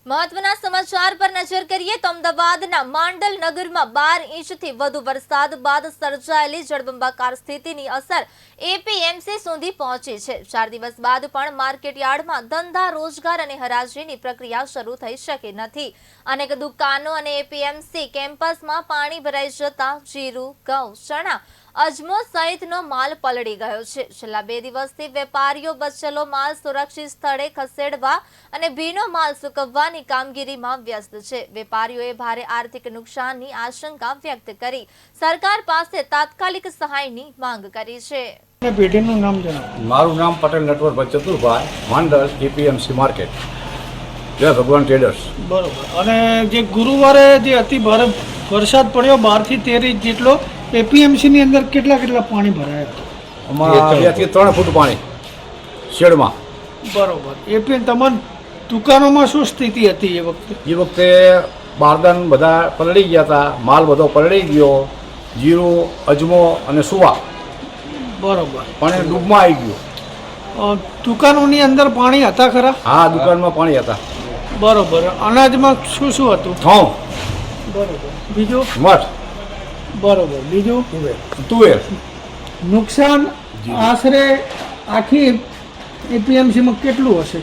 મહત્વના સમાચાર પર નજર કરીએ તો અમદાવાદના માંડલ નગરમાં 12 ઇંચથી વધુ વરસાદ બાદ સર્જાયેલી જળબંબાકાર સ્થિતિની અસર એપીએમસી સુધી પહોંચી છે। 4 દિવસ બાદ પણ માર્કેટ યાર્ડમાં ધંધા રોજગાર અને હરાજીની પ્રક્રિયા શરૂ થઈ શકી નથી। અનેક દુકાનો અને એપીએમસી કેમ્પસમાં પાણી ભરાઈ જતા જીરું, ઘઉં, ચણા, અજમો સહિતનો માલ પલળી ગયો છે। છેલ્લા 2 દિવસથી વેપારીઓ બચેલો માલ સુરક્ષિત સ્થળે ખસેડવા અને ભીનો માલ સૂકવવાની કામગીરીમાં વ્યસ્ત છે। વેપારીઓએ ભારે આર્થિક નુકસાનની આશંકા વ્યક્ત કરી સરકાર પાસે તાત્કાલિક સહાયની માંગ કરી છે। પેઢીનું નામ જણાવો। મારું નામ પટેલ નટવરભાઈ ચતુરભાઈ, માંડલ એપીએમસી માર્કેટ, જય ભગવાન ટ્રેડર્સ। બરોબર। અને જે ગુરુવારે જે અતિ ભારે વરસાદ પડ્યો 12 થી 13 ઇંચ જેટલો, એપીએમસીની અંદર કેટલા પાણી ભરાયા? અમારા 2 થી 3 ફૂટ પાણી શેડમાં। બરોબર। એપીએમ તમારી દુકાનોમાં શું સ્થિતિ હતી એ વખતે? એ વખતે બારદાન બધા પલળી ગયા હતા, માલ બધો પલળી ગયો, જીરું, અજમો અને સુવા બરોબર। પાણી ડૂબમાં આવી ગયું। દુકાનોની અંદર પાણી હતા ખરા? હા, દુકાનમાં પાણી હતા। બરોબર। અનાજમાં શું હતું? ઘઉં, બરોબર। બીજું? મઠ, બરોબર। બીજું? તુવેર। નુકસાન આશરે આખી એપીએમસીમાં કેટલું હશે?